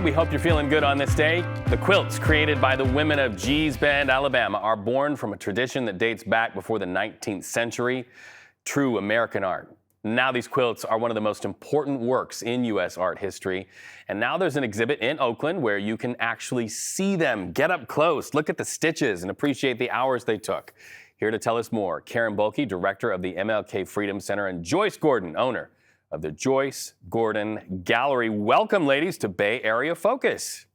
We hope you're feeling good on this day. The quilts created by the women of Gee's Bend, Alabama are born from a tradition that dates back before the 19th century, true American art. Now these quilts are one of the most important works in U.S. art history. And now there's an exhibit in Oakland where you can actually see them, get up close, look at the stitches, and appreciate the hours they took. Here to tell us more, Karen Bohlke, director of the MLK Freedom Center, and Joyce Gordon, owner of the Joyce Gordon Gallery. Welcome, ladies, to Bay Area Focus.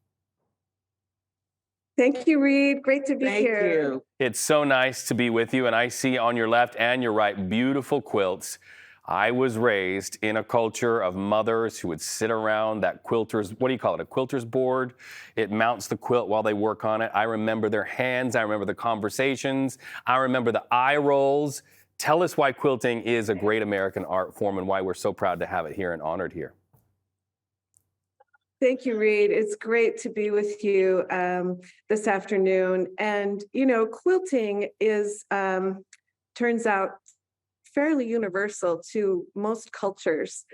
Thank you, Reed. Great to be here. Thank you. It's so nice to be with you, and I see on your left and your right beautiful quilts. I was raised in a culture of mothers who would sit around that quilter's, what do you call it, a quilter's board? It mounts the quilt while they work on it. I remember their hands. I remember the conversations. I remember the eye rolls. Tell us why quilting is a great American art form and why we're so proud to have it here and honored here. Thank you, Reed. It's great to be with you this afternoon. And, you know, quilting is, turns out, fairly universal to most cultures.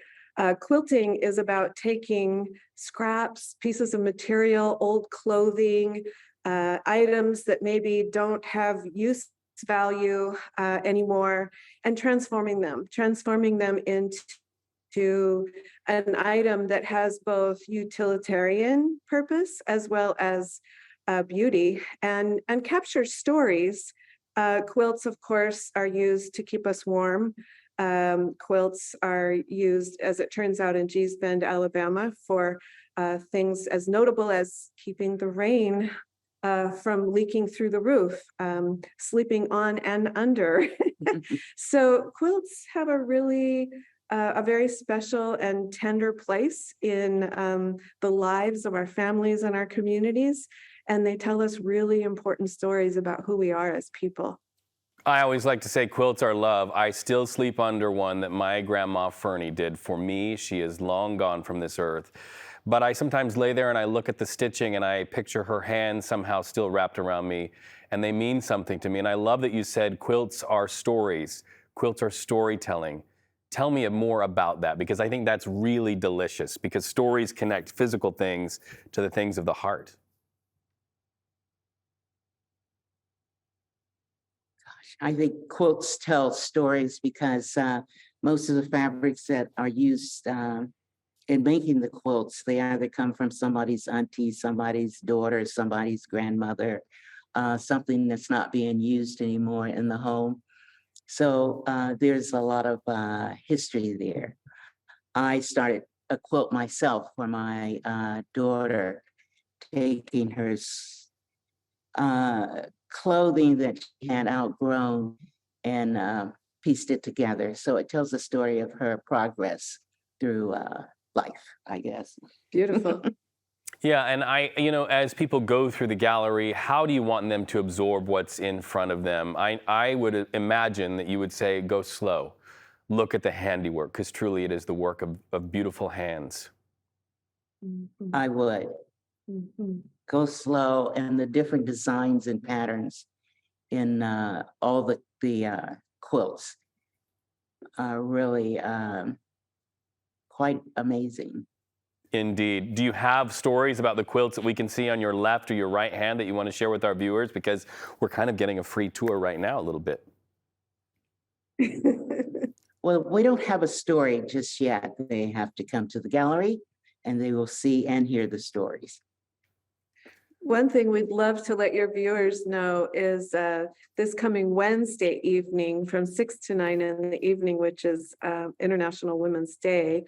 Quilting is about taking scraps, pieces of material, old clothing, items that maybe don't have use value anymore, and transforming them into an item that has both utilitarian purpose as well as beauty and captures stories. Quilts, of course, are used to keep us warm. Quilts are used, as it turns out, in Gee's Bend, Alabama, for things as notable as keeping the rain from leaking through the roof, sleeping on and under. So quilts have a really a very special and tender place in the lives of our families and our communities, and they tell us really important stories about who we are as people. I always like to say quilts are love. I still sleep under one that my grandma Fernie did for me. She is long gone from this earth. But I sometimes lay there and I look at the stitching and I picture her hands somehow still wrapped around me, and they mean something to me. And I love that you said quilts are stories. Quilts are storytelling. Tell me more about that, because I think that's really delicious, because stories connect physical things to the things of the heart. I think quilts tell stories because most of the fabrics that are used in making the quilts, they either come from somebody's auntie, somebody's daughter, somebody's grandmother, something that's not being used anymore in the home. So there's a lot of history there. I started a quilt myself for my daughter, taking her clothing that she had outgrown and pieced it together. So it tells the story of her progress through life, I guess. Beautiful. Yeah, and as people go through the gallery, how do you want them to absorb what's in front of them? I would imagine that you would say, go slow. Look at the handiwork, because truly it is the work of beautiful hands. Mm-hmm. I would. Mm-hmm. Go slow, and the different designs and patterns in all the quilts are really quite amazing. Indeed. Do you have stories about the quilts that we can see on your left or your right hand that you want to share with our viewers? Because we're kind of getting a free tour right now a little bit. Well, we don't have a story just yet. They have to come to the gallery and they will see and hear the stories. One thing we'd love to let your viewers know is this coming Wednesday evening from 6 to 9 in the evening, which is International Women's Day,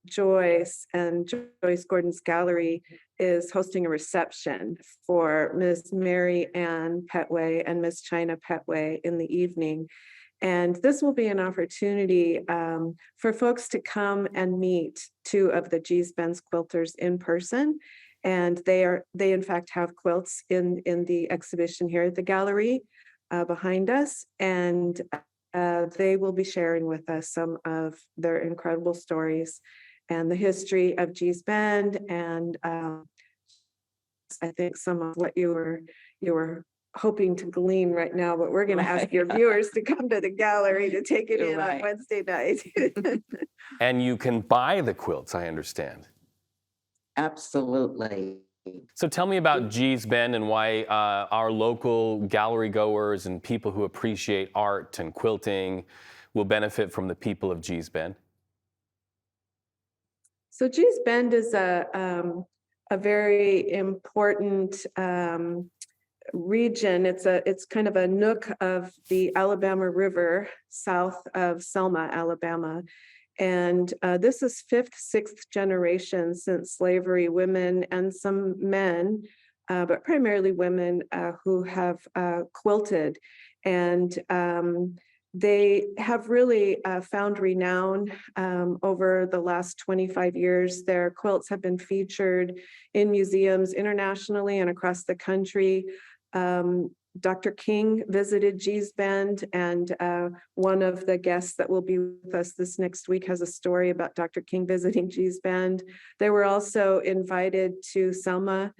Joyce and Joyce Gordon's Gallery is hosting a reception for Miss Mary Ann Petway and Miss China Petway in the evening. And this will be an opportunity for folks to come and meet two of the Gee's Bend quilters in person. And they in fact have quilts in the exhibition here at the gallery behind us. And they will be sharing with us some of their incredible stories and the history of Gee's Bend, and I think some of what you were hoping to glean right now, but we're going to ask your viewers to come to the gallery to take it in on Wednesday night. And you can buy the quilts, I understand. Absolutely. So tell me about G's Bend and why our local gallery goers and people who appreciate art and quilting will benefit from the people of G's Bend. So Gee's Bend is a very important region. It's kind of a nook of the Alabama River south of Selma, Alabama. And this is fifth, sixth generation since slavery, women and some men, but primarily women who have quilted. And they have really found renown over the last 25 years. Their quilts have been featured in museums internationally and across the country. Dr. King visited Gee's Bend, and one of the guests that will be with us this next week has a story about Dr. King visiting Gee's Bend. They were also invited to Selma.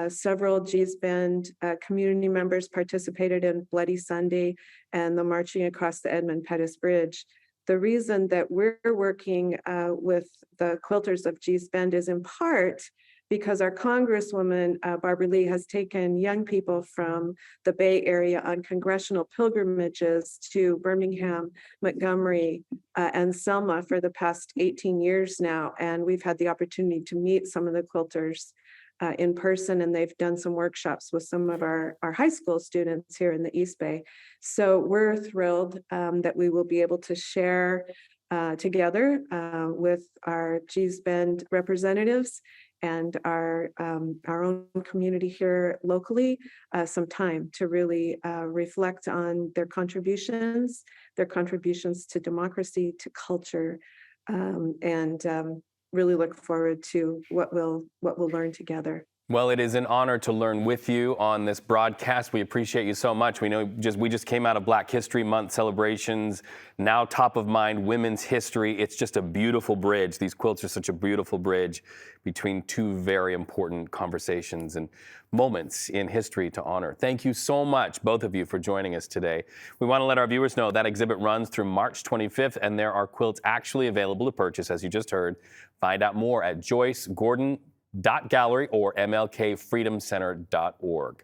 Several Gee's Bend community members participated in Bloody Sunday and the marching across the Edmund Pettus Bridge. The reason that we're working with the Quilters of Gee's Bend is in part because our Congresswoman, Barbara Lee, has taken young people from the Bay Area on congressional pilgrimages to Birmingham, Montgomery, and Selma for the past 18 years now. And we've had the opportunity to meet some of the quilters in person, and they've done some workshops with some of our high school students here in the East Bay. So we're thrilled that we will be able to share together with our Gee's Bend representatives and our own community here locally some time to really reflect on their contributions to democracy, to culture, and really look forward to what we'll learn together. Well, it is an honor to learn with you on this broadcast. We appreciate you so much. We know we just came out of Black History Month celebrations. Now top of mind, women's history. It's just a beautiful bridge. These quilts are such a beautiful bridge between two very important conversations and moments in history to honor. Thank you so much, both of you, for joining us today. We want to let our viewers know that exhibit runs through March 25th, and there are quilts actually available to purchase, as you just heard. Find out more at joycegordon.gallery or mlkfreedomcenter.org.